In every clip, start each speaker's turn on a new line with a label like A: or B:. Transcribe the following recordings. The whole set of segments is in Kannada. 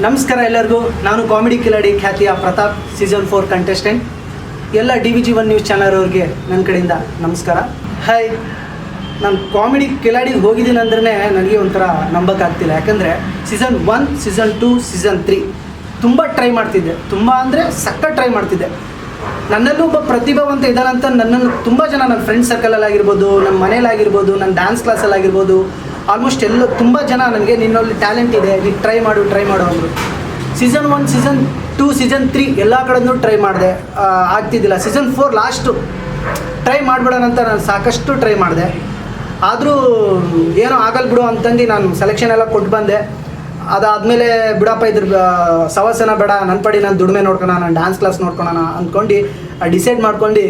A: ನಮಸ್ಕಾರ ಎಲ್ಲರಿಗೂ. ನಾನು ಕಾಮಿಡಿ ಕಿಲಾಡಿ ಖ್ಯಾತಿಯ ಪ್ರತಾಪ್ ಸೀಸನ್ 4 ಕಂಟೆಸ್ಟೆಂಟ್. ಎಲ್ಲ DVG1 ನ್ಯೂಸ್ ಚಾನಲ್ ಅವ್ರಿಗೆ ನನ್ನ ಕಡೆಯಿಂದ ನಮಸ್ಕಾರ. ಹಾಯ್, ನಾನು ಕಾಮಿಡಿ ಕಿಲಾಡಿಗೆ ಹೋಗಿದ್ದೀನಿ ಅಂದ್ರೆ ನನಗೆ ಒಂಥರ ನಂಬಕ್ಕಾಗ್ತಿಲ್ಲ. ಯಾಕಂದರೆ ಸೀಸನ್ 1, ಸೀಸನ್ 2, ಸೀಸನ್ 3 ತುಂಬ ಟ್ರೈ ಮಾಡ್ತಿದ್ದೆ. ತುಂಬ ಅಂದರೆ ಸಕ್ಕ ಟ್ರೈ ಮಾಡ್ತಿದ್ದೆ. ನನ್ನಲ್ಲೂ ಒಬ್ಬ ಪ್ರತಿಭಾವಂತ ಇದ್ದಾನಂತ ನನ್ನನ್ನು ತುಂಬ ಜನ ನನ್ನ ಫ್ರೆಂಡ್ ಸರ್ಕಲಲ್ಲಾಗಿರ್ಬೋದು, ನಮ್ಮ ಮನೇಲಾಗಿರ್ಬೋದು, ನನ್ನ ಡ್ಯಾನ್ಸ್ ಕ್ಲಾಸಲ್ಲಾಗಿರ್ಬೋದು, ಆಲ್ಮೋಸ್ಟ್ ಎಲ್ಲ ತುಂಬ ಜನ ನನಗೆ ನಿನ್ನಲ್ಲಿ ಟ್ಯಾಲೆಂಟ್ ಇದೆ, ನೀನು ಟ್ರೈ ಮಾಡು ಅಂದರು. ಸೀಸನ್ 1, ಸೀಸನ್ 2, ಸೀಸನ್ 3 ಎಲ್ಲ ಕಡೆಯೂ ಟ್ರೈ ಮಾಡಿದೆ, ಆಗ್ತಿದ್ದಿಲ್ಲ. ಸೀಸನ್ 4 ಲಾಸ್ಟು ಟ್ರೈ ಮಾಡಿಬಿಡೋಣ ಅಂತ ನಾನು ಸಾಕಷ್ಟು ಟ್ರೈ ಮಾಡಿದೆ. ಆದರೂ ಏನೋ ಆಗಲ್ಲ ಬಿಡು ಅಂತಂದು ನಾನು ಸೆಲೆಕ್ಷನ್ ಎಲ್ಲ ಕೊಟ್ಟು ಬಂದೆ. ಅದಾದಮೇಲೆ ಬಿಡಪ್ಪ ಇದ್ರ ಸವಾಸನ ಬೇಡ, ನನ್ನ ಪಡಿ ನಾನು ದುಡಿಮೆ ನೋಡ್ಕೊಳ, ನಾನು ಡ್ಯಾನ್ಸ್ ಕ್ಲಾಸ್ ನೋಡ್ಕೊಳೋಣ ಅಂದ್ಕೊಂಡು ಡಿಸೈಡ್ ಮಾಡ್ಕೊಂಡು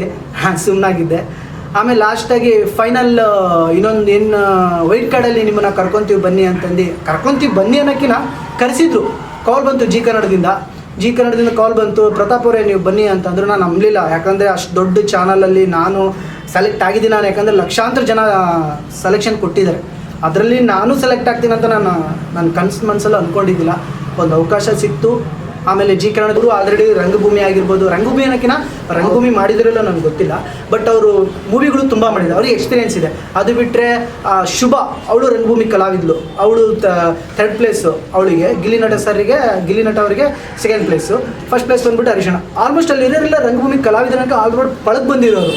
A: ಸುಮ್ಮನಾಗಿದ್ದೆ. ಆಮೇಲೆ ಲಾಸ್ಟಾಗಿ ಫೈನಲ್ ಇನ್ನೊಂದು ಏನು ವೈಟ್ ಕಾರ್ಡಲ್ಲಿ ನಿಮ್ಮನ್ನು ಕರ್ಕೊತೀವಿ ಬನ್ನಿ ಅನ್ನೋಕ್ಕಿಂತ ಕರೆಸಿದ್ರು. ಕಾಲ್ ಬಂತು ಜಿ ಕನ್ನಡದಿಂದ ಕಾಲ್ ಬಂತು, ಪ್ರತಾಪ್ ಅವರೇ ನೀವು ಬನ್ನಿ ಅಂತಂದ್ರು. ನಾನು ನಂಬಲಿಲ್ಲ. ಯಾಕಂದರೆ ಅಷ್ಟು ದೊಡ್ಡ ಚಾನಲಲ್ಲಿ ನಾನು ಸೆಲೆಕ್ಟ್ ಆಗಿದ್ದೀನಿ. ನಾನು ಯಾಕಂದರೆ ಲಕ್ಷಾಂತರ ಜನ ಸೆಲೆಕ್ಷನ್ ಕೊಟ್ಟಿದ್ದಾರೆ. ಅದರಲ್ಲಿ ನಾನು ಸೆಲೆಕ್ಟ್ ಆಗ್ತೀನಿ ಅಂತ ನನ್ನ ಮನಸ್ಸಲ್ಲಿ ಅಂದ್ಕೊಂಡಿದ್ದಿಲ್ಲ. ಒಂದು ಅವಕಾಶ ಸಿಕ್ತು. ಆಮೇಲೆ ಜಿ ಕನ್ನಡದವರು ಆಲ್ರೆಡಿ ರಂಗಭೂಮಿ ಆಗಿರ್ಬೋದು, ರಂಗಭೂಮಿ ಅನ್ನೋಕ್ಕಿಂತ ರಂಗಭೂಮಿ ಮಾಡಿದ್ರಲ್ಲ ನನಗೆ ಗೊತ್ತಿಲ್ಲ, ಬಟ್ ಅವರು ಮೂವಿಗಳು ತುಂಬ ಮಾಡಿದ್ದಾರೆ, ಅವ್ರಿಗೆ ಎಕ್ಸ್ಪೀರಿಯೆನ್ಸ್ ಇದೆ. ಅದು ಬಿಟ್ಟರೆ ಶುಭ, ಅವಳು ರಂಗಭೂಮಿ ಕಲಾವಿದ್ಲು, ಅವಳು 3rd ಪ್ಲೇಸು ಅವಳಿಗೆ. ಗಿಲ್ಲಿ ನಟ ಅವರಿಗೆ 2nd ಪ್ಲೇಸು, ಫಸ್ಟ್ ಪ್ಲೇಸ್ ಬಂದುಬಿಟ್ಟು ಹರೀಶಣ್ಣ. ಆಲ್ಮೋಸ್ಟ್ ಅಲ್ಲಿ ಇರೋರೆಲ್ಲ ರಂಗಭೂಮಿ ಕಲಾವಿದರಂಗೆ ಆಲ್ಮೋಸ್ಟ್ ಪಳಗೆ ಬಂದಿರೋರು.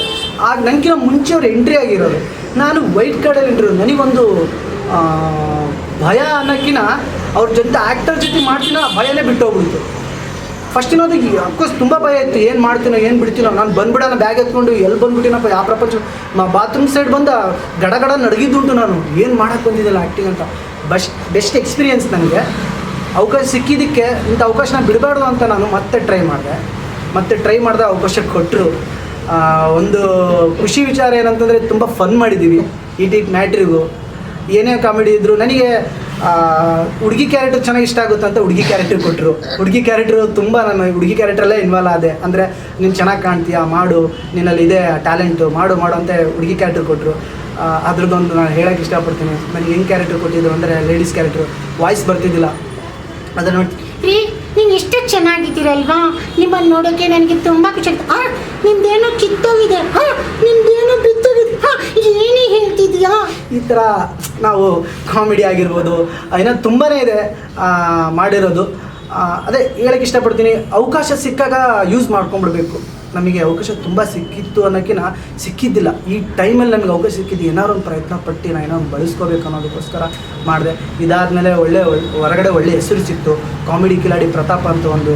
A: ಆಗ ನನಗಿಂತ ಮುಂಚೆ ಅವ್ರು ಎಂಟ್ರಿ ಆಗಿರೋರು. ನಾನು ವೈಟ್ ಕಾರ್ಡಲ್ಲಿ ಎಂಟ್ರಿ. ನನಗೊಂದು ಭಯ ಅನ್ನೋಕ್ಕಿಂತ ಅವ್ರ ಜೊತೆ ಆ್ಯಕ್ಟರ್ ಜೊತೆ ಮಾಡ್ತೀನೋ ಆ ಭಯನೇ ಬಿಟ್ಟು ಹೋಗ್ಬಿಡ್ತು. ಫಸ್ಟಿನೋದು ಅಫ್ಕೋರ್ಸ್ ತುಂಬ ಭಯ ಇತ್ತು, ಏನು ಮಾಡ್ತೀನೋ ಏನು ಬಿಡ್ತೀನೋ. ನಾನು ಬಂದ್ಬಿಡೋಣ ಬ್ಯಾಗ್ ಎತ್ಕೊಂಡು ಎಲ್ಲಿ ಬಂದ್ಬಿಟ್ಟಿನಪ್ಪ, ಯಾವ ಪ್ರಪಂಚ. ಬಾತ್ರೂಮ್ ಸೈಡ್ ಬಂದು ಗಡ ನಡಗಿದ್ದುಂಟು. ನಾನು ಏನು ಮಾಡೋಕ್ಕೆ ಬಂದಿದ್ದಿಲ್ಲ ಆ್ಯಕ್ಟಿಂಗ್ ಅಂತ. ಬೆಸ್ಟ್ ಎಕ್ಸ್ಪೀರಿಯೆನ್ಸ್ ನನಗೆ. ಅವಕಾಶ ಸಿಕ್ಕಿದ್ದಕ್ಕೆ ಇಂಥ ಅವಕಾಶನ ಬಿಡಬಾರ್ದು ಅಂತ ನಾನು ಮತ್ತೆ ಟ್ರೈ ಮಾಡಿದೆ. ಅವಕಾಶ ಕೊಟ್ಟರು. ಒಂದು ಖುಷಿ ವಿಚಾರ ಏನಂತಂದರೆ ತುಂಬ ಫನ್ ಮಾಡಿದ್ದೀವಿ. ಈ ಮ್ಯಾಟ್ರಿಗೂ ಏನೇ ಕಾಮಿಡಿ ಇದ್ದರೂ ನನಗೆ ಹುಡುಗಿ ಕ್ಯಾರೆಕ್ಟರ್ ಚೆನ್ನಾಗಿ ಇಷ್ಟ ಆಗುತ್ತೆ ಅಂತ ಹುಡುಗಿ ಕ್ಯಾರೆಕ್ಟರ್ ಕೊಟ್ಟರು. ಹುಡುಗಿ ಕ್ಯಾರೆಕ್ಟ್ರು ತುಂಬ ನಾನು ಹುಡುಗಿ ಕ್ಯಾರೆಕ್ಟ್ರಲ್ಲೇ ಇನ್ವಾಲ್ವ್ ಆದೆ. ಅಂದರೆ ನೀನು ಚೆನ್ನಾಗಿ ಕಾಣ್ತೀಯ, ಮಾಡು, ನಿನ್ನಲ್ಲಿ ಇದೆ ಟ್ಯಾಲೆಂಟು, ಮಾಡು ಅಂತ ಹುಡುಗಿ ಕ್ಯಾರೆಕ್ಟರ್ ಕೊಟ್ಟರು. ಅದ್ರದ್ದೊಂದು ನಾನು ಹೇಳೋಕ್ಕೆ ಇಷ್ಟಪಡ್ತೀನಿ. ನನಗೆ ಏನು ಕ್ಯಾರೆಕ್ಟರ್ ಕೊಟ್ಟಿದ್ದು ಅಂದರೆ ಲೇಡೀಸ್ ಕ್ಯಾರೆಕ್ಟ್ರು. ವಾಯ್ಸ್ ಬರ್ತಿದ್ದಿಲ್ಲ, ಅದನ್ನು ನೋಡಿ
B: ರೀ ನೀವು ಎಷ್ಟು ಚೆನ್ನಾಗಿದ್ದೀರಲ್ವಾ, ನಿಮ್ಮನ್ನು ನೋಡೋಕ್ಕೆ ನನಗೆ ತುಂಬ ಖುಷಿ ಆಗುತ್ತೆ. ನಿಮ್ದೇನೋ ಕಿತ್ತೋಗಿದೆ, ನಿಮ್ದೇನೋ ಬಿತ್ತೋಗಿದೆ, ಏನೇ ಹೇಳ್ತಿದ್ಯಾ,
A: ಈ ಥರ ನಾವು ಕಾಮಿಡಿ ಆಗಿರ್ಬೋದು, ಇನ್ನೂ ತುಂಬಾ ಇದೆ ಮಾಡಿರೋದು. ಅದೇ ಹೇಳೋಕ್ಕೆ ಇಷ್ಟಪಡ್ತೀನಿ, ಅವಕಾಶ ಸಿಕ್ಕಾಗ ಯೂಸ್ ಮಾಡ್ಕೊಂಡ್ಬಿಡ್ಬೇಕು. ನಮಗೆ ಅವಕಾಶ ತುಂಬ ಸಿಕ್ಕಿತ್ತು ಅನ್ನೋಕ್ಕಿಂತ ಸಿಕ್ಕಿದ್ದಿಲ್ಲ. ಈ ಟೈಮಲ್ಲಿ ನಮಗೆ ಅವಕಾಶ ಸಿಕ್ಕಿದ್ದು ಏನಾದ್ರು ಒಂದು ಪ್ರಯತ್ನ ಪಟ್ಟು ನಾನು ಏನೋ ಒಂದು ಬಳಸ್ಕೋಬೇಕು ಅನ್ನೋದಕ್ಕೋಸ್ಕರ ಮಾಡಿದೆ. ಇದಾದಮೇಲೆ ಹೊರಗಡೆ ಒಳ್ಳೆ ಹೆಸರು ಸಿಕ್ತು. ಕಾಮಿಡಿ ಕಿಲಾಡಿ ಪ್ರತಾಪ್ ಅಂತ ಒಂದು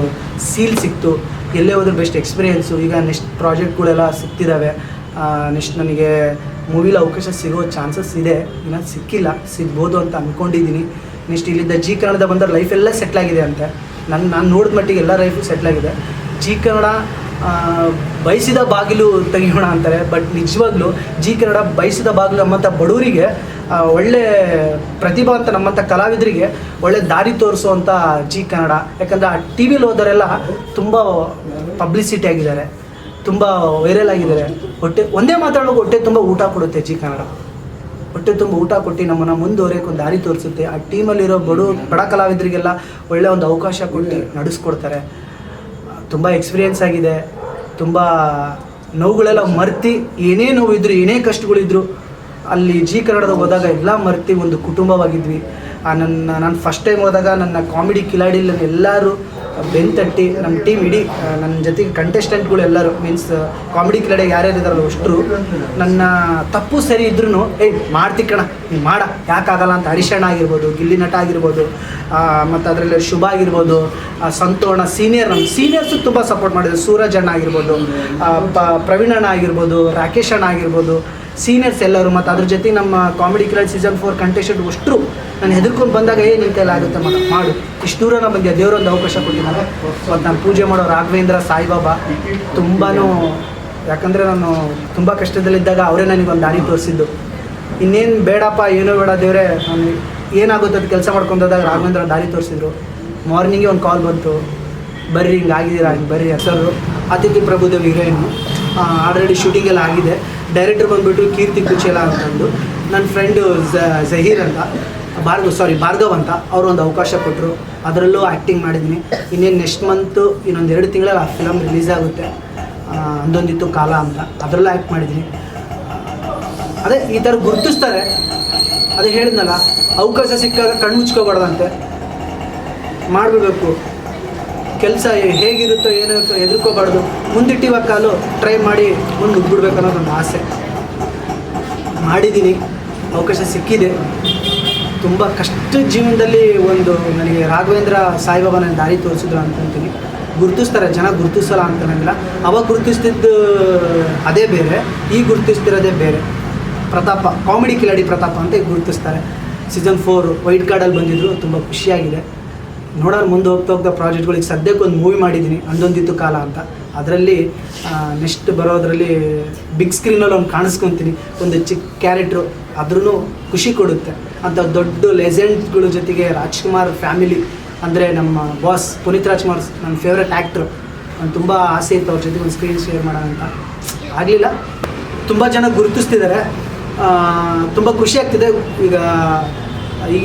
A: ಸೀಲ್ ಸಿಕ್ತು. ಎಲ್ಲೇ ಹೋದ್ರೆ ಬೆಸ್ಟ್ ಎಕ್ಸ್ಪೀರಿಯೆನ್ಸು. ಈಗ ನೆಕ್ಸ್ಟ್ ಪ್ರಾಜೆಕ್ಟ್ಗಳೆಲ್ಲ ಸಿಗ್ತಿದ್ದಾವೆ. ನೆಕ್ಸ್ಟ್ ನನಗೆ ಮೂವಿಲಿ ಅವಕಾಶ ಸಿಗೋ ಚಾನ್ಸಸ್ ಇದೆ. ಇನ್ನೂ ಸಿಕ್ಕಿಲ್ಲ, ಸಿಗ್ಬೋದು ಅಂತ ಅಂದ್ಕೊಂಡಿದ್ದೀನಿ. ನೆಕ್ಸ್ಟ್ ಇಲ್ಲಿದ್ದ ಜಿ ಕನ್ನಡದ ಬಂದರೆ ಲೈಫೆಲ್ಲ ಸೆಟ್ಲಾಗಿದೆ ಅಂತೆ. ನಾನು ನೋಡಿದ ಮಟ್ಟಿಗೆ ಎಲ್ಲ ಲೈಫು ಸೆಟ್ಲಾಗಿದೆ. ಜಿ ಕನ್ನಡ ಬಯಸಿದ ಬಾಗಿಲು ತೆಗಿಯೋಣ ಅಂತಾರೆ, ಬಟ್ ನಿಜವಾಗ್ಲೂ ಜಿ ಕನ್ನಡ ಬಯಸಿದ ಬಾಗಿಲು ನಮ್ಮಂಥ ಬಡವರಿಗೆ, ಒಳ್ಳೆ ಪ್ರತಿಭಾ ಅಂತ ನಮ್ಮಂಥ ಕಲಾವಿದರಿಗೆ ಒಳ್ಳೆ ದಾರಿ ತೋರಿಸುವಂಥ ಜಿ ಕನ್ನಡ. ಯಾಕಂದರೆ ಆ ಟಿ ವಿಲಿ ಹೋದರೆಲ್ಲ ತುಂಬ ಪಬ್ಲಿಸಿಟಿ ಆಗಿದ್ದಾರೆ, ತುಂಬ ವೈರಲ್ ಆಗಿದ್ದಾರೆ. ಒಂದೇ ಮಾತಾಡೋಕೆ ಹೊಟ್ಟೆ ತುಂಬ ಊಟ ಕೊಡುತ್ತೆ ಜಿ ಕನ್ನಡ. ಹೊಟ್ಟೆ ತುಂಬ ಊಟ ಕೊಟ್ಟು ನಮ್ಮನ್ನು ಮುಂದುವರೆಯೋಕೆ ಒಂದು ದಾರಿ ತೋರಿಸುತ್ತೆ. ಆ ಟೀಮಲ್ಲಿರೋ ಬಡ ಕಲಾವಿದರಿಗೆಲ್ಲ ಒಳ್ಳೆಯ ಒಂದು ಅವಕಾಶ ಕೊಟ್ಟು ನಡೆಸ್ಕೊಡ್ತಾರೆ. ತುಂಬ ಎಕ್ಸ್ಪೀರಿಯೆನ್ಸ್ ಆಗಿದೆ. ತುಂಬ ನೋವುಗಳೆಲ್ಲ ಮರ್ತಿ, ಏನೇ ನೋವಿದ್ರು, ಏನೇ ಕಷ್ಟಗಳಿದ್ರು ಅಲ್ಲಿ ಜಿ ಕನ್ನಡದಾಗ ಹೋದಾಗ ಎಲ್ಲ ಮರ್ತಿ ಒಂದು ಕುಟುಂಬವಾಗಿದ್ವಿ. ನಾನು ಫಸ್ಟ್ ಟೈಮ್ ಹೋದಾಗ ನನ್ನ ಕಾಮಿಡಿ ಕಿಲಾಡಿಲಿ ಎಲ್ಲರೂ ಬೆಂತಟ್ಟಿ, ನಮ್ಮ ಟೀಮ್ ಇಡೀ, ನನ್ನ ಜೊತೆಗೆ ಕಂಟೆಸ್ಟೆಂಟ್ಗಳು ಎಲ್ಲರೂ, ಮೀನ್ಸ್ ಕಾಮಿಡಿ ಕಿಲಾಡಿಗೆ ಯಾರ್ಯಾರು ಇದ್ದಾರಲ್ಲ ಅಷ್ಟರು ನನ್ನ ತಪ್ಪು ಸರಿ ಇದ್ರೂ ಮಾಡ್ತಿ ಕಣ, ನೀನು ಮಾಡ, ಯಾಕಾಗಲ್ಲ ಅಂತ ಹರೀಶಣ್ಣ ಆಗಿರ್ಬೋದು, ಗಿಲ್ಲಿ ನಟ ಆಗಿರ್ಬೋದು, ಮತ್ತು ಅದರಲ್ಲಿ ಶುಭ ಆಗಿರ್ಬೋದು, ಸಂತೋಣ ನಮ್ಮ ಸೀನಿಯರ್ಸು ತುಂಬ ಸಪೋರ್ಟ್ ಮಾಡಿದ್ರು. ಸೂರಜ್ ಅಣ್ಣ ಆಗಿರ್ಬೋದು, ಪ್ರವೀಣ್ ಅಣ್ಣ ಆಗಿರ್ಬೋದು, ರಾಕೇಶ್ ಅಣ್ಣ ಆಗಿರ್ಬೋದು, ಸೀನಿಯರ್ಸ್ ಎಲ್ಲರೂ. ಮತ್ತು ಅದ್ರ ಜೊತೆ ನಮ್ಮ ಕಾಮಿಡಿ ಕಿಲಾಡಿ ಸೀಸನ್ 4 ಕಂಟೆಸ್ಟೆಂಟ್ ಅಷ್ಟರು ನಾನು ಹೆದರ್ಕೊಂಡು ಬಂದಾಗ ನಿನ್ನ ಕೈಲಿ ಆಗುತ್ತೆ ಮಾಡು, ಇಷ್ಟು ದೂರ ನಾನು ಬಂದೆ, ದೇವರೊಂದು ಅವಕಾಶ ಕೊಟ್ಟಿದ್ದಾರೆ. ಮತ್ತು ನಾನು ಪೂಜೆ ಮಾಡೋ ರಾಘವೇಂದ್ರ ಸಾಯಿಬಾಬಾ ತುಂಬಾ, ಯಾಕಂದರೆ ನಾನು ತುಂಬ ಕಷ್ಟದಲ್ಲಿದ್ದಾಗ ಅವರೇ ನನಗೊಂದು ದಾರಿ ತೋರಿಸಿದ್ದು. ಇನ್ನೇನು ಬೇಡಪ್ಪ, ಏನೋ ಬೇಡ ದೇವರೇ, ನಾನು ಏನಾಗುತ್ತೆ ಅದು ಕೆಲಸ ಮಾಡ್ಕೊಂಡಾಗ ರಾಘವೇಂದ್ರ ದಾರಿ ತೋರಿಸಿದ್ರು. ಮಾರ್ನಿಂಗೇ ಒಂದು ಕಾಲ್ ಬಂತು, ಬರ್ರಿ ಹಿಂಗಾಗಿದ್ದೀರಾ, ಬರ್ರಿ. ಹೆಸರು ಅತಿಥಿ ಪ್ರಭುದೇವ್ ಹೀರೋಯಿನ್ನು. ಆಲ್ರೆಡಿ ಶೂಟಿಂಗ್ ಎಲ್ಲ ಆಗಿದೆ. ಡೈರೆಕ್ಟರ್ ಬಂದುಬಿಟ್ಟು ಕೀರ್ತಿ ಕುಚೇಲ ಅಂತಂದು, ನನ್ನ ಫ್ರೆಂಡು ಝಹೀರ್ ಅಂತ. ಭಾರ್ಗವ್ ಅಂತ ಅವರು ಒಂದು ಅವಕಾಶ ಕೊಟ್ಟರು. ಅದರಲ್ಲೂ ಆ್ಯಕ್ಟಿಂಗ್ ಮಾಡಿದ್ದೀನಿ. ಇನ್ನೇನು ನೆಕ್ಸ್ಟ್ ಮಂತು ಇನ್ನೊಂದು 2 ತಿಂಗಳಲ್ಲಿ ಆ ಫಿಲಮ್ ರಿಲೀಸ್ ಆಗುತ್ತೆ, ಅಂದೊಂದಿತ್ತು ಕಾಲ ಅಂತ. ಅದರಲ್ಲೂ ಆ್ಯಕ್ಟ್ ಮಾಡಿದ್ದೀನಿ. ಅದೇ ಈ ಥರ ಗುರುತಿಸ್ತಾರೆ. ಅದೇ ಹೇಳಿದ್ನಲ್ಲ, ಅವಕಾಶ ಸಿಕ್ಕಾಗ ಕಣ್ಣು ಮುಚ್ಕೋಬಾರ್ದಂತೆ, ಮಾಡಬೇಕು. ಕೆಲಸ ಹೇಗಿರುತ್ತೋ ಏನಿರುತ್ತೋ ಹೆದರ್ಕೋಬಾರ್ದು, ಮುಂದಿಟ್ಟಿವ ಕಾಲು ಟ್ರೈ ಮಾಡಿ ಮುಂದೆ ನುಗ್ಗಿಬಿಡ್ಬೇಕು ಅನ್ನೋದೊಂದು ಆಸೆ. ಮಾಡಿದ್ದೀನಿ, ಅವಕಾಶ ಸಿಕ್ಕಿದೆ. ತುಂಬ ಕಷ್ಟ ಜೀವನದಲ್ಲಿ ಒಂದು ನನಗೆ ರಾಘವೇಂದ್ರ ಸಾಯಿಬಾಬಾ ನನ್ನ ದಾರಿ ತೋರಿಸಿದ್ರು ಅಂತೀನಿ. ಗುರುತಿಸ್ತಾರೆ ಜನ, ಗುರುತಿಸಲ್ಲ ಅಂತ ನನಗಿಲ್ಲ. ಅವಾಗ ಗುರುತಿಸ್ತಿದ್ದು ಅದೇ ಬೇರೆ, ಈಗ ಗುರುತಿಸ್ತಿರೋದೇ ಬೇರೆ. ಪ್ರತಾಪ, ಕಾಮಿಡಿ ಕಿಲಾಡಿ ಪ್ರತಾಪ ಅಂತ ಈಗ ಗುರುತಿಸ್ತಾರೆ. ಸೀಸನ್ 4 ವೈಟ್ ಕಾರ್ಡಲ್ಲಿ ಬಂದಿದ್ರು, ತುಂಬ ಖುಷಿಯಾಗಿದೆ. ನೋಡೋರು ಮುಂದೆ ಹೋಗ್ತಾ ಪ್ರಾಜೆಕ್ಟ್ಗಳಿಗೆ. ಸದ್ಯಕ್ಕೆ ಒಂದು ಮೂವಿ ಮಾಡಿದ್ದೀನಿ, ಅಂದೊಂದಿತ್ತು ಕಾಲ ಅಂತ. ಅದರಲ್ಲಿ ನೆಕ್ಸ್ಟ್ ಬರೋದರಲ್ಲಿ ಬಿಗ್ ಸ್ಕ್ರೀನಲ್ಲಿ ಒಂದು ಕಾಣಿಸ್ಕೊತೀನಿ, ಒಂದು ಚಿಕ್ಕ ಕ್ಯಾರೆಕ್ಟ್ರು. ಆದ್ರೂ ಖುಷಿ ಕೊಡುತ್ತೆ. ಅಂಥ ದೊಡ್ಡ ಲೆಜೆಂಡ್ಗಳ ಜೊತೆಗೆ ರಾಜ್ಕುಮಾರ್ ಫ್ಯಾಮಿಲಿ ಅಂದರೆ ನಮ್ಮ ಬಾಸ್ ಪುನೀತ್ ರಾಜ್ಕುಮಾರ್ ನನ್ನ ಫೇವ್ರೆಟ್ ಆ್ಯಕ್ಟ್ರು. ನಾನು ತುಂಬ ಆಸೆ ಇತ್ತು ಅವ್ರ ಜೊತೆಗೆ ಒಂದು ಸ್ಕ್ರೀನ್ ಶೇರ್ ಮಾಡೋಣ ಅಂತ, ಆಗಲಿಲ್ಲ. ತುಂಬ ಜನ ಗುರುತಿಸ್ತಿದ್ದಾರೆ, ತುಂಬ ಖುಷಿ ಆಗ್ತಿದೆ. ಈಗ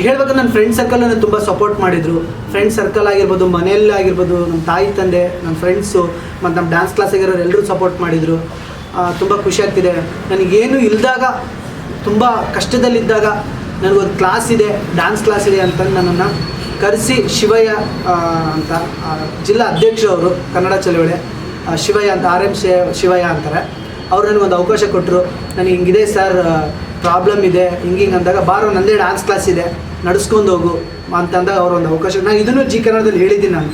A: ಹೇಳ್ಬೇಕಂದ್ರೆ ನನ್ನ ಫ್ರೆಂಡ್ ಸರ್ಕಲ್ ನನಗೆ ತುಂಬ ಸಪೋರ್ಟ್ ಮಾಡಿದರು. ಫ್ರೆಂಡ್ ಸರ್ಕಲ್ ಆಗಿರ್ಬೋದು, ಮನೆಯಲ್ಲಿ ಆಗಿರ್ಬೋದು, ನಮ್ಮ ತಾಯಿ ತಂದೆ, ನನ್ನ ಫ್ರೆಂಡ್ಸು ಮತ್ತು ನಮ್ಮ ಡ್ಯಾನ್ಸ್ ಕ್ಲಾಸ್ ಆಗಿರೋರು ಎಲ್ಲರೂ ಸಪೋರ್ಟ್ ಮಾಡಿದರು. ತುಂಬ ಖುಷಿ ಆಗ್ತಿದೆ. ನನಗೇನು ಇಲ್ಲದಾಗ, ತುಂಬ ಕಷ್ಟದಲ್ಲಿದ್ದಾಗ ನನಗೊಂದು ಕ್ಲಾಸ್ ಇದೆ, ಡ್ಯಾನ್ಸ್ ಕ್ಲಾಸ್ ಇದೆ ಅಂತ ನನ್ನನ್ನು ಕರೆಸಿ ಶಿವಯ್ಯ ಅಂತ ಜಿಲ್ಲಾ ಅಧ್ಯಕ್ಷರು ಅವರು, ಕನ್ನಡ ಚಳವಳಿ ಶಿವಯ್ಯ ಅಂತ, RM ಶಿವಯ್ಯ ಅಂತಾರೆ. ಅವ್ರು ನನಗೊಂದು ಅವಕಾಶ ಕೊಟ್ಟರು. ನನಗೆ ಹಿಂಗಿದೆ ಸರ್, ಪ್ರಾಬ್ಲಮ್ ಇದೆ ಹಿಂಗೆ ಅಂದಾಗ, ಬಾರೋ ನಂದೇ ಡ್ಯಾನ್ಸ್ ಕ್ಲಾಸ್ ಇದೆ, ನಡೆಸ್ಕೊಂಡು ಹೋಗು ಅಂತಂದಾಗ ಅವ್ರೊಂದು ಅವಕಾಶ. ನಾನು ಇದನ್ನು ಜಿ ಕನ್ನಡದಲ್ಲಿ ಹೇಳಿದ್ದೀನಿ. ನಾನು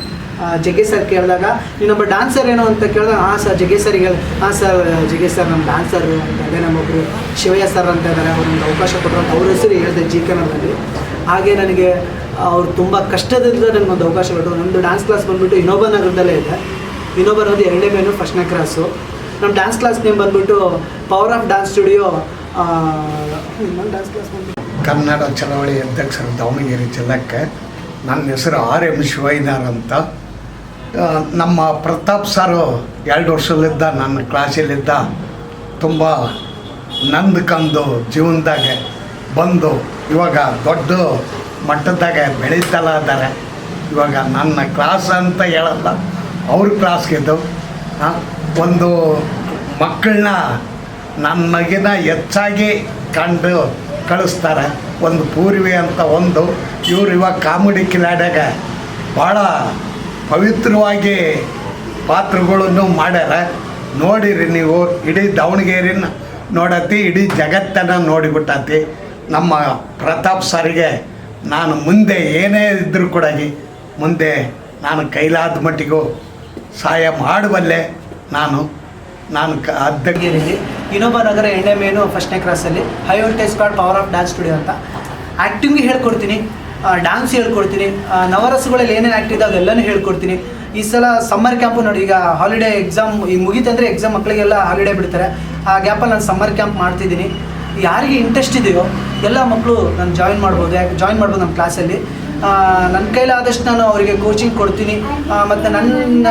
A: ಜಗ್ಗೇಶ್ ಸರ್ ಕೇಳಿದಾಗ, ನೀನೊಬ್ಬ ಡ್ಯಾನ್ಸರ್ ಏನೋ ಅಂತ ಕೇಳಿದಾಗ, ಹಾಂ ಸರ್ ಜಗ್ಗೇಶ್ ಸರಿಗೆ ಹೇಳಿ, ಹಾಂ ಸರ್ ಜಗ್ಗೇಶ್ ಸರ್ ನಮ್ಮ ಡ್ಯಾನ್ಸರು ಅಂತ. ಅದೇ ನಮ್ಮೊಬ್ಬರು ಶಿವಯ್ಯ ಸರ್ ಅಂತ ಇದ್ದಾರೆ, ಅವ್ರೊಂದು ಅವಕಾಶ ಕೊಟ್ಟರು ಅಂತ ಅವ್ರ ಹೆಸರು ಹೇಳಿದೆ ಜಿ ಕನ್ನಡದಲ್ಲಿ. ಹಾಗೆ ನನಗೆ ಅವ್ರು ತುಂಬ ಕಷ್ಟದಿಂದ ನನಗೊಂದು ಅವಕಾಶ ಕೊಟ್ಟರು. ನಮ್ಮದು ಡ್ಯಾನ್ಸ್ ಕ್ಲಾಸ್ ಬಂದುಬಿಟ್ಟು ವಿನೋಬ ನಗರದಲ್ಲೇ ಇದೆ. ವಿನೋಬ ನಗರದ 2ನೇ ಮೇನು 1ನೇ ಕ್ರಾಸು. ನಮ್ಮ ಡ್ಯಾನ್ಸ್ ಕ್ಲಾಸ್ ನೇಮ್ ಬಂದುಬಿಟ್ಟು ಪವರ್ ಆಫ್ ಡ್ಯಾನ್ಸ್ ಸ್ಟುಡಿಯೋ. ನನ್ನ ಡ್ಯಾನ್ಸ್ ಕ್ಲಾಸ್ ಬಂದುಬಿಟ್ಟು
C: ಕನ್ನಡ ಚಳವಳಿ ಅಧ್ಯಕ್ಷರು ದಾವಣಗೆರೆ ಜಿಲ್ಲಕ್ಕೆ. ನನ್ನ ಹೆಸರು RM ಶಿವಯ್ಯನಾರ್ ಅಂತ. ನಮ್ಮ ಪ್ರತಾಪ್ ಸಾರು 2 ವರ್ಷದಲ್ಲಿದ್ದ ನನ್ನ ಕ್ಲಾಸಲ್ಲಿದ್ದ, ತುಂಬ ನಂದ್ಕಂದು ಜೀವನದಾಗೆ ಬಂದು ಇವಾಗ ದೊಡ್ಡ ಮಟ್ಟದಾಗೆ ಬೆಳೀತಲ್ಲ ಇದ್ದಾರೆ. ಇವಾಗ ನನ್ನ ಕ್ಲಾಸ್ ಅಂತ ಹೇಳಲ್ಲ, ಅವ್ರ ಕ್ಲಾಸ್ಗಿದ್ದು ಒಂದು ಮಕ್ಕಳನ್ನ ನಮಗಿನ ಹೆಚ್ಚಾಗಿ ಕಂಡು ಕಳಿಸ್ತಾರೆ. ಒಂದು ಪೂರ್ವಿ ಅಂತ ಒಂದು ಇವ್ರು ಇವಾಗ ಕಾಮಿಡಿ ಕಿಲಾಡಿಯಾಗ ಭಾಳ ಪವಿತ್ರವಾಗಿ ಪಾತ್ರಗಳನ್ನು ಮಾಡ್ಯಾರ. ನೋಡಿರಿ ನೀವು, ಇಡೀ ದಾವಣಗೆರೆನ ನೋಡತ್ತಿ, ಇಡೀ ಜಗತ್ತನ್ನು ನೋಡಿಬಿಟ್ಟತಿ. ನಮ್ಮ ಪ್ರತಾಪ್ ಸರಿಗೆ ನಾನು ಮುಂದೆ ಏನೇ ಇದ್ದರೂ ಕೂಡ ಮುಂದೆ ನಾನು ಕೈಲಾದ ಮಟ್ಟಿಗೂ ಸಹಾಯ ಮಾಡಬಲ್ಲೆ. ನಾನು
A: ಅಧ್ಯಕ್ಷರಲ್ಲಿ ವಿನೋಬ ನಗರ 2ನೇ ಮೇನು 1ನೇ ಕ್ರಾಸಲ್ಲಿ high voltage squad power of dance studio ಅಂತ. ಆ್ಯಕ್ಟಿಂಗ್ ಹೇಳ್ಕೊಡ್ತೀನಿ, ಡ್ಯಾನ್ಸ್ ಹೇಳ್ಕೊಡ್ತೀನಿ, ನವರಸಗಳಲ್ಲಿ ಏನೇನು ಆ್ಯಕ್ಟ್ ಇದೆ ಅದೆಲ್ಲನೂ ಹೇಳ್ಕೊಡ್ತೀನಿ. ಈ ಸಲ ಸಮ್ಮರ್ ಕ್ಯಾಂಪು ನೋಡಿ, ಈಗ ಹಾಲಿಡೇ ಎಕ್ಸಾಮ್ ಈಗ ಮುಗೀತಂದರೆ ಎಕ್ಸಾಮ್ ಮಕ್ಕಳಿಗೆಲ್ಲ ಹಾಲಿಡೇ ಬಿಡ್ತಾರೆ. ಆ ಗ್ಯಾಪಲ್ಲಿ ನಾನು ಸಮ್ಮರ್ ಕ್ಯಾಂಪ್ ಮಾಡ್ತಿದ್ದೀನಿ. ಯಾರಿಗೆ ಇಂಟ್ರೆಸ್ಟ್ ಇದೆಯೋ ಎಲ್ಲ ಮಕ್ಕಳು ನಾನು ಜಾಯಿನ್ ಮಾಡ್ಬೋದು ನಮ್ಮ ಕ್ಲಾಸಲ್ಲಿ. ನನ್ನ ಕೈಲಾದಷ್ಟು ನಾನು ಅವರಿಗೆ ಕೋಚಿಂಗ್ ಕೊಡ್ತೀನಿ. ಮತ್ತು ನನ್ನ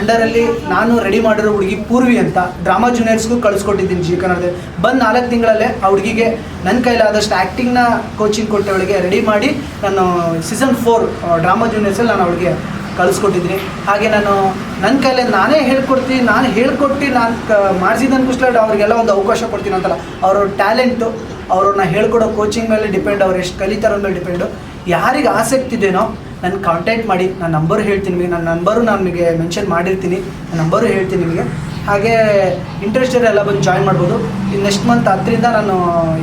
A: ಅಂಡರಲ್ಲಿ ನಾನು ರೆಡಿ ಮಾಡಿರೋ ಹುಡುಗಿ ಪೂರ್ವಿ ಅಂತ ಡ್ರಾಮಾ ಜೂನಿಯರ್ಸ್ಗೂ ಕಳಿಸ್ಕೊಟ್ಟಿದ್ದೀನಿ ಜಿ ಕನ್ನಡದಲ್ಲಿ. ಬಂದು 4 ತಿಂಗಳಲ್ಲೇ ಆ ಹುಡುಗಿಗೆ ನನ್ನ ಕೈಲಾದಷ್ಟು ಆ್ಯಕ್ಟಿಂಗ್ನ ಕೋಚಿಂಗ್ ಕೊಟ್ಟವಳಿಗೆ ರೆಡಿ ಮಾಡಿ ನಾನು ಸೀಸನ್ 4 ಡ್ರಾಮಾ ಜೂನಿಯರ್ಸಲ್ಲಿ ನಾನು ಅವಳಿಗೆ ಕಳಿಸ್ಕೊಟ್ಟಿದ್ದೀನಿ. ಹಾಗೆ ನಾನು ನನ್ನ ಕೈಲೇ ನಾನೇ ಹೇಳ್ಕೊಟ್ಟು ನಾನು ಮಾಡಿಸಿದ್ದನ್ನು ಕುಸ್ಲಾಡ್ ಅವರಿಗೆಲ್ಲ ಒಂದು ಅವಕಾಶ ಕೊಡ್ತೀನಿ ಅಂತಲ್ಲ. ಅವ್ರ ಟ್ಯಾಲೆಂಟು, ಅವ್ರನ್ನ ಹೇಳ್ಕೊಡೋ ಕೋಚಿಂಗ್ ಮೇಲೆ ಡಿಪೆಂಡ್, ಅವ್ರು ಎಷ್ಟು ಕಲಿತಾರೋ ಮೇಲೆ ಡಿಪೆಂಡು. ಯಾರಿಗೆ ಆಸಕ್ತಿ ಇದೆಯೋ ನನ್ನ ಕಾಂಟ್ಯಾಕ್ಟ್ ಮಾಡಿ, ನಾನು ನಂಬರ್ ಹೇಳ್ತೀನಿ ನಿಮಗೆ. ನನ್ನ ನಂಬರು ನಿಮಗೆ ಮೆನ್ಷನ್ ಮಾಡಿರ್ತೀನಿ, ನನ್ನ ನಂಬರು ಹೇಳ್ತೀನಿ ನಿಮಗೆ. ಹಾಗೆ ಇಂಟ್ರೆಸ್ಟ್ ಎಲ್ಲ ಬಂದು ಜಾಯಿನ್ ಮಾಡ್ಬೋದು. ಈ ನೆಕ್ಸ್ಟ್ ಮಂತ್ 10ರಿಂದ ನಾನು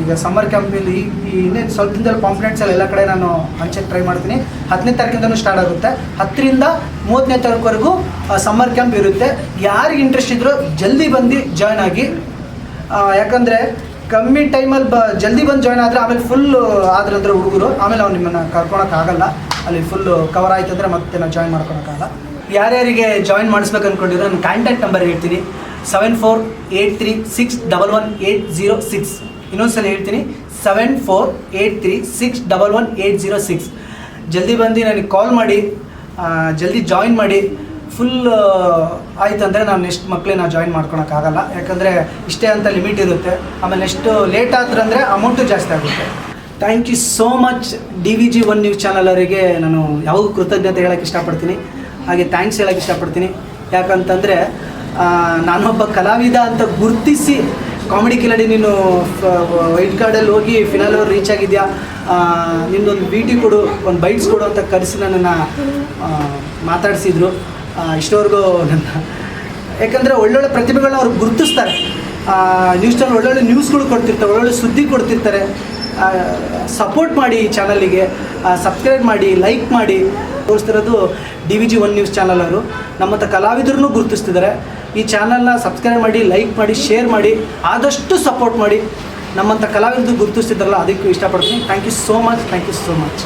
A: ಈಗ ಸಮ್ಮರ್ ಕ್ಯಾಂಪ್ನಲ್ಲಿ ಈ ಇನ್ನೇನು ಸ್ವಲ್ಪ ದಿನದಲ್ಲಿ ಪಾಂಪ್ಲೆಟ್ಸ್ ಎಲ್ಲ ಕಡೆ ನಾನು ಹಂಚಕ್ಕೆ ಟ್ರೈ ಮಾಡ್ತೀನಿ. 10ನೇ ತಾರೀಕಿಂದನೂ ಸ್ಟಾರ್ಟ್ ಆಗುತ್ತೆ. 10ರಿಂದ 30ನೇ ತಾರೀಕುವರೆಗೂ ಸಮ್ಮರ್ ಕ್ಯಾಂಪ್ ಇರುತ್ತೆ. ಯಾರಿಗೆ ಇಂಟ್ರೆಸ್ಟ್ ಇದ್ದರೂ ಜಲ್ದಿ ಬಂದು ಜಾಯ್ನ್ ಆಗಿ. ಯಾಕಂದರೆ ಕಮ್ಮಿ ಟೈಮಲ್ಲಿ ಜಲ್ದಿ ಬಂದು ಜಾಯ್ನ್ ಆದರೆ ಆಮೇಲೆ ಫುಲ್ ಆದ್ರಂದ್ರೆ ಹುಡುಗರು ಆಮೇಲೆ ಅವ್ನು ನಿಮ್ಮನ್ನು ಕರ್ಕೊಳಕ್ಕಾಗಲ್ಲ. ಅಲ್ಲಿ ಫುಲ್ಲು ಕವರ್ ಆಯ್ತು ಅಂದರೆ ಮತ್ತೆ ನಾವು ಜಾಯ್ನ್ ಮಾಡ್ಕೊಳಕ್ಕಾಗಲ್ಲ. ಯಾರ್ಯಾರಿಗೆ ಜಾಯಿನ್ ಮಾಡಿಸ್ಬೇಕು ಅಂದ್ಕೊಂಡಿರೋ ನನ್ನ ಕಾಂಟ್ಯಾಕ್ಟ್ ನಂಬರ್ ಹೇಳ್ತೀನಿ, 7483611806. ಇನ್ನೊಂದ್ಸಲ ಹೇಳ್ತೀನಿ, 7483611806. ಜಲ್ದಿ ಬಂದು ನನಗೆ ಕಾಲ್ ಮಾಡಿ, ಜಲ್ದಿ ಜಾಯಿನ್ ಮಾಡಿ. ಫುಲ್ ಆಯ್ತು ಅಂದರೆ ನಾವು ನೆಕ್ಸ್ಟ್ ಮಕ್ಕಳೇ ನಾವು ಜಾಯಿನ್ ಮಾಡ್ಕೊಳಕ್ಕಾಗಲ್ಲ. ಯಾಕಂದರೆ ಇಷ್ಟೇ ಅಂತ ಲಿಮಿಟ್ ಇರುತ್ತೆ. ಆಮೇಲೆ ನೆಕ್ಸ್ಟು ಲೇಟ್ ಆದ್ರಂದರೆ ಅಮೌಂಟು ಜಾಸ್ತಿ ಆಗುತ್ತೆ. Thank you so much DVG1 news channel ಅವರಿಗೆ ನಾನು ಯಾವಾಗ ಕೃತಜ್ಞತೆ ಹೇಳೋಕ್ಕೆ ಇಷ್ಟಪಡ್ತೀನಿ, ಹಾಗೆ ಥ್ಯಾಂಕ್ಸ್ ಹೇಳೋಕ್ಕೆ ಇಷ್ಟಪಡ್ತೀನಿ. ಯಾಕಂತಂದರೆ ನಾನೊಬ್ಬ ಕಲಾವಿದ ಅಂತ ಗುರುತಿಸಿ ಕಾಮಿಡಿ ಕಿಲಾಡಿ ನೀನು ವೈಲ್ಡ್ ಕಾರ್ಡಲ್ಲಿ ಹೋಗಿ ಫಿನಾಲ್ ಅವ್ರು ರೀಚ್ ಆಗಿದೆಯಾ, ನಿನ್ನೊಂದು BT ಕೊಡು, ಒಂದು ಬೈಟ್ಸ್ ಕೊಡು ಅಂತ ಕರೆಸಿ ನನ್ನನ್ನು ಮಾತಾಡಿಸಿದ್ರು. ಇಷ್ಟವರೆಗೂ ನನ್ನ ಯಾಕಂದರೆ ಒಳ್ಳೊಳ್ಳೆ ಪ್ರತಿಭೆಗಳನ್ನ ಅವ್ರು ಗುರುತಿಸ್ತಾರೆ. ನ್ಯೂಸ್ ಚಾನಲ್ ಒಳ್ಳೊಳ್ಳೆ ನ್ಯೂಸ್ಗಳು ಕೊಡ್ತಿರ್ತಾರೆ, ಒಳ್ಳೊಳ್ಳೆ ಸುದ್ದಿ ಕೊಡ್ತಿರ್ತಾರೆ. ಸಪೋರ್ಟ್ ಮಾಡಿ ಈ ಚಾನಲಿಗೆ, ಸಬ್ಸ್ಕ್ರೈಬ್ ಮಾಡಿ, ಲೈಕ್ ಮಾಡಿ. ತೋರಿಸ್ತಿರೋದು DVG1 ನ್ಯೂಸ್ ಚಾನಲ್ ಅವರು. ನಮ್ಮಂಥ ಕಲಾವಿದರನ್ನು ಗುರುತಿಸ್ತಿದ್ದಾರೆ. ಈ ಚಾನಲ್ನ ಸಬ್ಸ್ಕ್ರೈಬ್ ಮಾಡಿ, ಲೈಕ್ ಮಾಡಿ, ಶೇರ್ ಮಾಡಿ, ಆದಷ್ಟು ಸಪೋರ್ಟ್ ಮಾಡಿ. ನಮ್ಮಂಥ ಕಲಾವಿದರು ಗುರುತಿಸ್ತಿದ್ದಾರಲ್ಲ, ಅದಕ್ಕೂ ಇಷ್ಟಪಡ್ತೀನಿ. Thank you so much.